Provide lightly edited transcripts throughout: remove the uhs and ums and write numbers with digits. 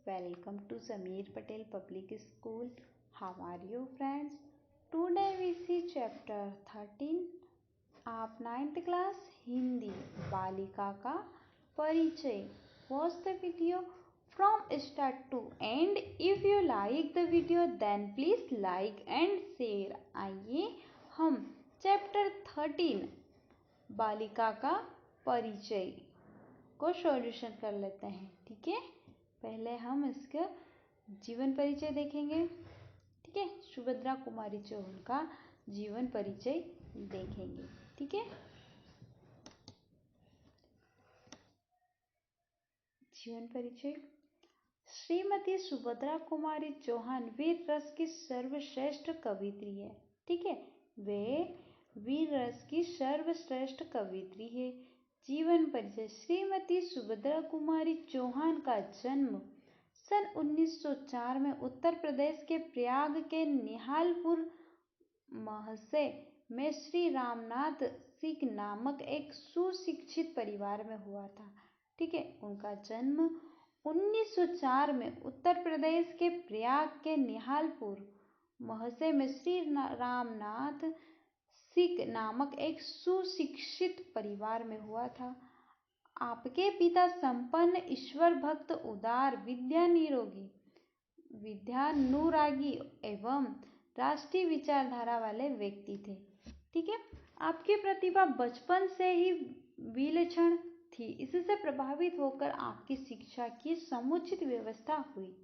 Welcome to Sameer Patel Public School. How are you friends? Today we see chapter 13 of 9th class Hindi बालिका का परिचय. Watch the video from start to end. If you like the video then please like and share. आइए हम chapter 13 बालिका का परिचय को solution कर लेते हैं. ठीक है, पहले हम इसका जीवन परिचय देखेंगे. ठीक है, सुभद्रा कुमारी चौहान का जीवन परिचय देखेंगे. ठीक है, जीवन परिचय. श्रीमती सुभद्रा कुमारी चौहान वीर रस की सर्वश्रेष्ठ कवित्री है. ठीक है, वे वीर रस की सर्वश्रेष्ठ कवित्री है. जीवन परिचय. श्रीमती सुभद्रा कुमारी चौहान का जन्म सन 1904 में उत्तर प्रदेश के प्रयाग के निहालपुर महसे में श्री रामनाथ सिंह नामक एक सुशिक्षित परिवार में हुआ था. ठीक है, उनका जन्म 1904 में उत्तर प्रदेश के प्रयाग के निहालपुर महसे में श्री रामनाथ सिंह नामक एक सुशिक्षित परिवार में हुआ था. आपके पिता संपन्न, ईश्वर भक्त, उदार, विद्यानुरागी एवं राष्ट्रीय विचारधारा वाले व्यक्ति थे. ठीक है, आपकी प्रतिभा बचपन से ही विलक्षण थी. इससे प्रभावित होकर आपकी शिक्षा की समुचित व्यवस्था हुई.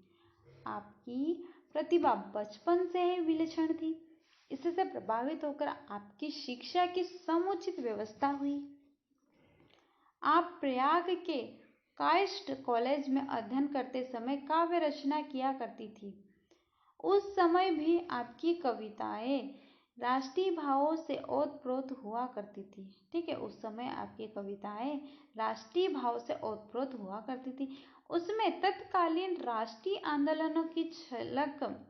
आपकी प्रतिभा बचपन से ही विलक्षण थी. इससे प्रभावित होकर आपकी शिक्षा की समुचित व्यवस्था हुई. आप प्रयाग के काइस्ट कॉलेज में अध्ययन करते समय काव्य रचना किया करती थी. उस समय भी आपकी कविताएं राष्ट्रीय भावों से ओतप्रोत हुआ करती थी. ठीक है, उस समय आपकी कविताएं राष्ट्रीय भाव से ओतप्रोत हुआ करती थी. उसमें तत्कालीन राष्ट्रीय आंदोलनों की झलक,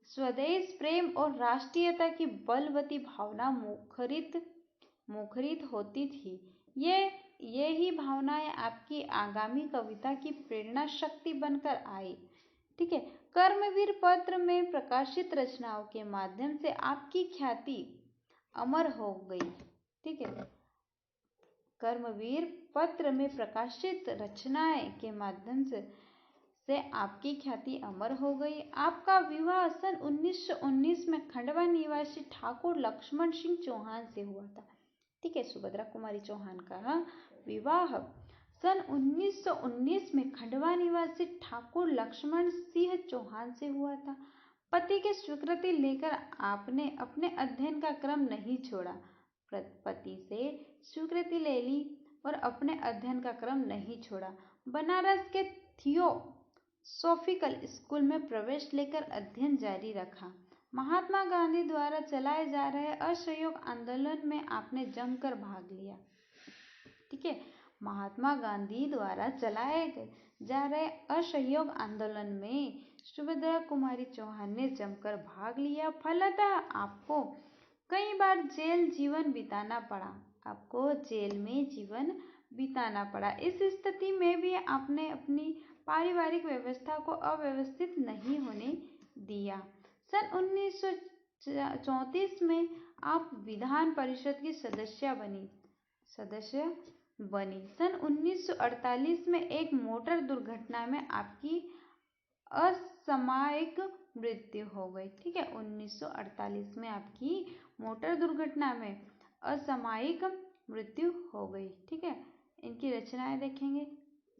स्वदेश प्रेम और राष्ट्रीयता की बलवती भावना मुखरित होती थी. यही भावनाएं आपकी आगामी कविता की प्रेरणा शक्ति बनकर आई. ठीक है, कर्मवीर पत्र में प्रकाशित रचनाओं के माध्यम से आपकी ख्याति अमर हो गई. ठीक है, कर्मवीर पत्र में प्रकाशित रचनाएं के माध्यम से आपकी ख्याति अमर हो गई. आपका विवाह सन 1919 में खंडवा निवासी ठाकुर लक्ष्मण सिंह चौहान से हुआ था. ठीक है, सुभद्रा कुमारी चौहान का विवाह सन 1919 में खंडवा निवासी ठाकुर लक्ष्मण सिंह चौहान से हुआ था. पति की स्वीकृति लेकर आपने अपने अध्ययन का क्रम नहीं छोड़ा. पति से स्वीकृति ले ली और अपने अध्ययन का क्रम नहीं छोड़ा. बनारस के थियोसॉफिकल स्कूल में प्रवेश लेकर अध्ययन जारी रखा. महात्मा गांधी द्वारा चलाए जा रहे असहयोग आंदोलन में आपने जमकर भाग लिया. ठीक है, महात्मा गांधी द्वारा चलाए जा रहे असहयोग आंदोलन में सुभद्रा कुमारी चौहान ने जमकर भाग लिया. फलतः आपको कई बार जेल जीवन बिताना पड़ा. इस स्थिति में भी आपने अपनी पारिवारिक व्यवस्था को अव्यवस्थित नहीं होने दिया. सन 1934 में आप विधान परिषद की सदस्य बनी. सन 1948 में एक मोटर दुर्घटना में आपकी असामयिक मृत्यु हो गई. ठीक है, 1948 में आपकी मोटर दुर्घटना में असामयिक मृत्यु हो गई. ठीक है, इनकी रचनाएं देखेंगे.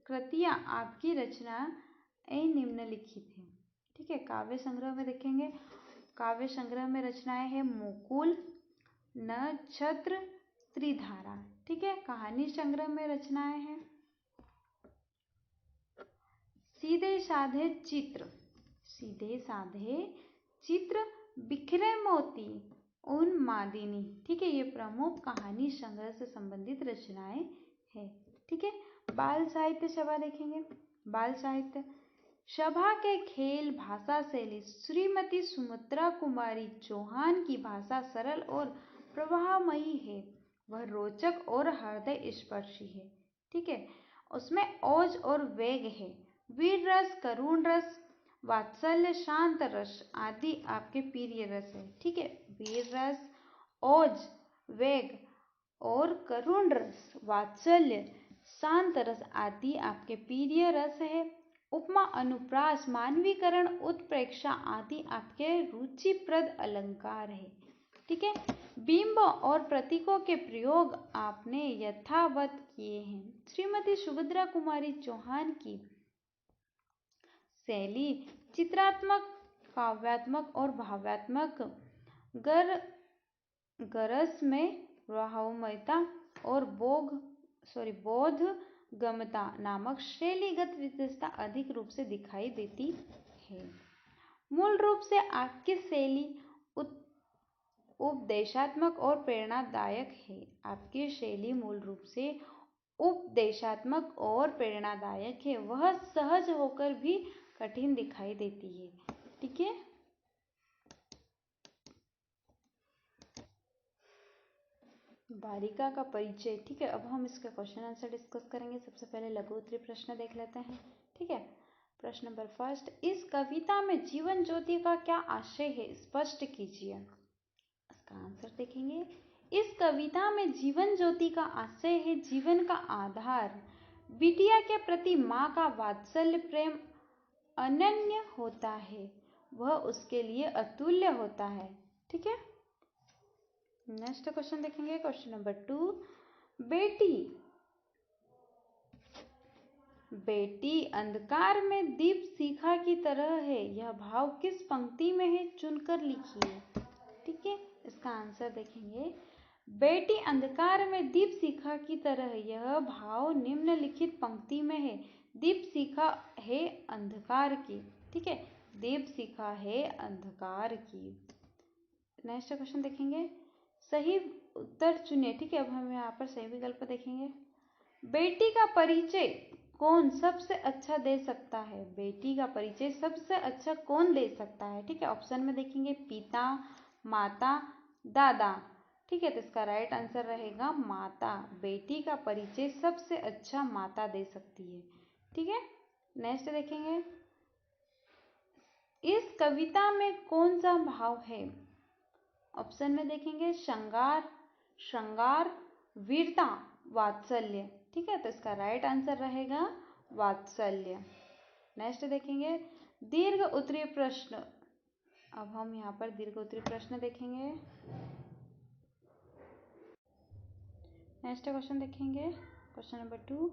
कृतियां आपकी रचनाएं निम्नलिखित हैं. ठीक है, काव्य संग्रह में देखेंगे. काव्य संग्रह में रचनाएं हैं मुकुल, नक्षत्र, त्रिधारा. ठीक है, कहानी संग्रह में रचनाएं हैं सीधे साधे चित्र, बिखरे मोती, उन्मादिनी. ठीक है, ये प्रमुख कहानी संग्रह से संबंधित रचनाएं हैं. ठीक है, बाल साहित्य सभा देखेंगे. बाल साहित्य सभा के खेल, भाषा शैली. श्रीमती सुभद्रा कुमारी चौहान की भाषा सरल और प्रवाहमयी है. वह रोचक और हृदय स्पर्शी है. ठीक है, उसमें ओज और वेग है. वीर रस, करुण रस, वात्सल्य, शांत रस आदि आपके प्रिय रस है। ठीक है, वीर रस, ओज, वेग और करुण रस, वात्सल्य, शांत रस आदि आपके प्रिय रस है। उपमा, अनुप्रास, मानवीकरण, उत्प्रेक्षा आदि आपके रुचिप्रद अलंकार है। ठीक है, बिंब और प्रतीकों के प्रयोग आपने यथावत किए हैं। श्रीमती सुभद्रा कुमारी चौहान की शैली चित्रात्मक, काव्यात्मक और भावात्मक गरज में भावमयता और बोधगम्यता नामक शैलीगत विशेषता अधिक रूप से दिखाई देती है। मूल रूप से आपकी शैली उपदेशात्मक और प्रेरणादायक है। आपकी शैली मूल रूप से उपदेशात्मक और प्रेरणादायक है। वह सहज होकर भी कठिन दिखाई देती है। ठीक है, बालिका का परिचय। ठीक है, अब हम इसका क्वेश्चन आंसर डिस्कस करेंगे। सबसे पहले लघु उत्तरीय प्रश्न देख लेते हैं। ठीक है, प्रश्न नंबर फर्स्ट, इस कविता में जीवन ज्योति का क्या आशय है, स्पष्ट कीजिए। इसका आंसर देखेंगे। इस कविता में जीवन ज्योति का आशय है जीवन का आधार। बिटिया के प्रति माँ का वात्सल्य प्रेम अनन्य होता है, वह उसके लिए अतुल्य होता है। ठीक है, नेक्स्ट क्वेश्चन देखेंगे। क्वेश्चन नंबर 2, बेटी अंधकार में दीप शिखा की तरह है, यह भाव किस पंक्ति में है, चुनकर लिखिए। ठीक है, इसका आंसर देखेंगे। बेटी अंधकार में दीप शिखा की तरह, यह भाव निम्नलिखित पंक्ति में है। दीप शिखा है अंधकार की। ठीक है, दीप शिखा है अंधकार की। नेक्स्ट क्वेश्चन देखेंगे। सही उत्तर चुनिए। ठीक है, अब हम यहाँ पर सही विकल्प देखेंगे। बेटी का परिचय कौन सबसे अच्छा दे सकता है, बेटी का परिचय सबसे अच्छा कौन दे सकता है। ठीक है, ऑप्शन में देखेंगे पिता, माता, दादा। ठीक है, तो इसका राइट आंसर रहेगा माता। बेटी का परिचय सबसे अच्छा माता दे सकती है। ठीक है, नेक्स्ट देखेंगे। इस कविता में कौन सा भाव है, ऑप्शन में देखेंगे श्रृंगार, वीरता, वात्सल्य। ठीक है, तो इसका राइट आंसर रहेगा वात्सल्य। नेक्स्ट देखेंगे दीर्घ उत्तरीय प्रश्न। अब हम यहाँ पर दीर्घ उत्तरीय प्रश्न देखेंगे। नेक्स्ट क्वेश्चन देखेंगे। क्वेश्चन नंबर 2,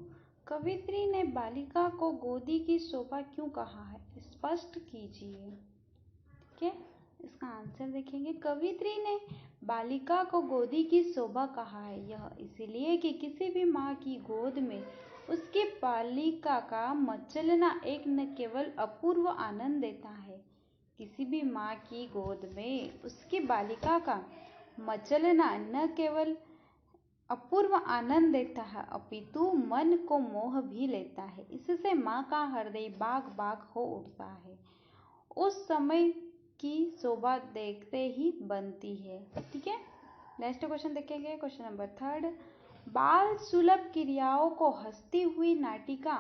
कवित्री ने बालिका को गोदी की शोभा क्यों कहा है, स्पष्ट कीजिए। ठीक है, इसका आंसर देखेंगे। कवित्री ने बालिका को गोदी की शोभा कहा है, यह इसलिए कि किसी भी माँ की गोद में उसकी बालिका का मचलना एक न केवल अपूर्व आनंद देता है, किसी भी माँ की गोद में उसकी बालिका का मचलना न केवल अपूर्व आनंद देता है अपितु मन को मोह भी लेता है। इससे माँ का हृदय बाग बाग हो उठता है, उस समय की शोभा देखते ही बनती है। ठीक है, नेक्स्ट क्वेश्चन देखेंगे। क्वेश्चन नंबर 3, बाल सुलभ क्रियाओं को हंसती हुई नाटिका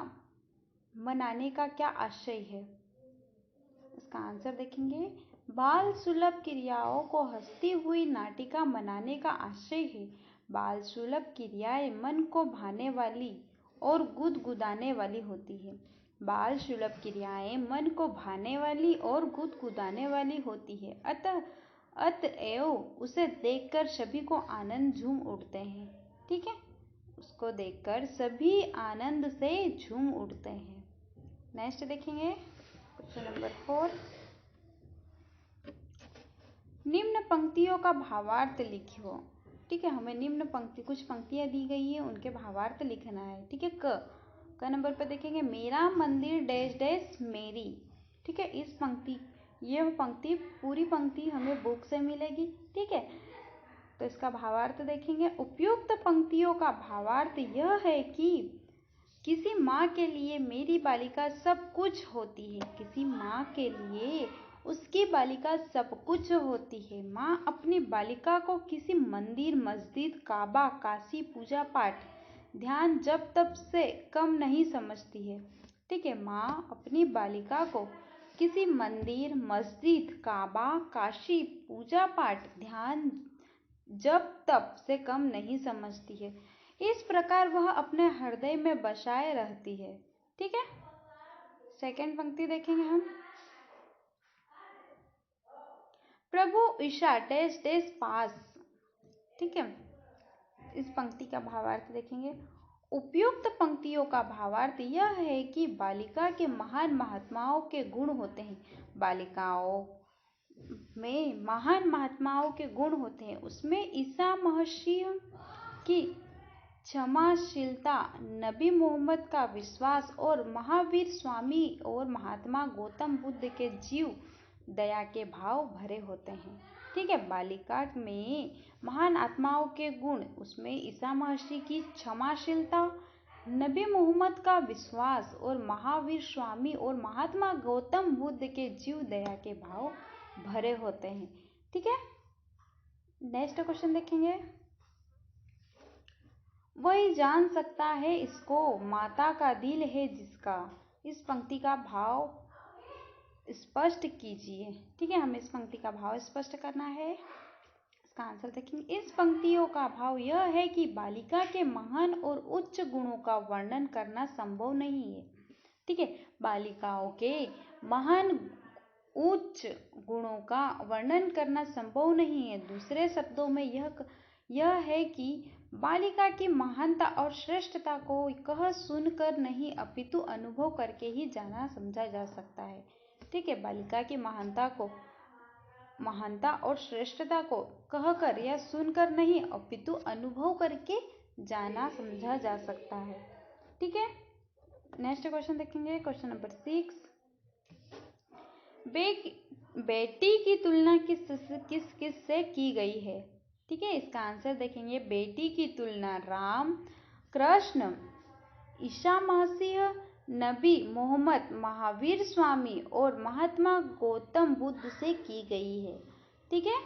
मनाने का क्या आशय है, इसका आंसर देखेंगे। बाल सुलभ क्रियाओं को हंसती हुई नाटिका मनाने का आशय है, बाल सुलभ क्रियाएं मन को भाने वाली और गुदगुदाने वाली होती है। बाल सुलभ क्रियाएं मन को भाने वाली और गुदगुदाने वाली होती है, अतएव उसे देखकर सभी को आनंद झूम उठते हैं। ठीक है, उसको देखकर सभी आनंद से झूम उठते हैं। नेक्स्ट देखेंगे। क्वेश्चन नंबर 4, निम्न पंक्तियों का भावार्थ लिखियो। ठीक है, हमें निम्न पंक्ति कुछ पंक्तियां दी गई है, उनके भावार्थ लिखना है। ठीक है, क नंबर पर देखेंगे मेरा मंदिर डैश डैश मेरी। ठीक है, इस पंक्ति यह पंक्ति पूरी पंक्ति हमें बुक से मिलेगी। ठीक है, तो इसका भावार्थ देखेंगे। उपयुक्त पंक्तियों का भावार्थ यह है कि किसी माँ के लिए मेरी बालिका सब कुछ होती है, किसी माँ के लिए उसकी बालिका सब कुछ होती है। माँ अपनी बालिका को किसी मंदिर, मस्जिद, काबा, काशी, पूजा पाठ, ध्यान, जप तप से कम नहीं समझती है। ठीक है, माँ अपनी बालिका को किसी मंदिर, मस्जिद, काबा, काशी, पूजा पाठ, ध्यान, जप तप से कम नहीं समझती है। इस प्रकार वह अपने हृदय में बसाए रहती है। ठीक है, सेकंड पंक्ति देखेंगे हम। प्रभु ईशा डैश डैश पास। ठीक है, इस पंक्ति का भावार्थ देखेंगे। उपयुक्त पंक्तियों का भावार्थ यह है कि बालिका के महान महात्माओं के गुण होते हैं। बालिकाओं में महान महात्माओं के गुण होते हैं। उसमें ईसा मसीह की क्षमाशीलता, नबी मोहम्मद का विश्वास और महावीर स्वामी और महात्मा गौतम बुद्ध के जीव दया के भाव भरे होते हैं। ठीक है, बालिका में महान आत्माओं के गुण, उसमें ईसा मसीह की क्षमाशीलता, नबी मोहम्मद का विश्वास और महावीर स्वामी और महात्मा गौतम बुद्ध के जीव दया के भाव भरे होते हैं। ठीक है, नेक्स्ट क्वेश्चन देखेंगे। वही जान सकता है इसको, माता का दिल है जिसका। इस पंक्ति का भाव स्पष्ट कीजिए। ठीक है, हमें इस पंक्ति का भाव स्पष्ट करना है। इसका आंसर देखेंगे। इस पंक्तियों का भाव यह है कि बालिका के महान और उच्च गुणों का वर्णन करना संभव नहीं है। ठीक है, बालिकाओं के महान उच्च गुणों का वर्णन करना संभव नहीं है। दूसरे शब्दों में यह है कि बालिका की महानता और श्रेष्ठता को कह सुनकर नहीं अपितु अनुभव करके ही जाना समझा जा सकता है। ठीक है, बालिका की महानता और श्रेष्ठता को कहकर या सुनकर नहीं अपितु अनुभव करके जाना समझा जा सकता है। ठीक है, नेक्स्ट क्वेश्चन देखेंगे। Question number 6। बेटी की तुलना किस किस से की गई है? ठीक है, इसका आंसर देखेंगे। बेटी की तुलना राम, कृष्ण, ईसा मसीह, नबी मोहम्मद, महावीर स्वामी और महात्मा गौतम बुद्ध से की गई है। ठीक है,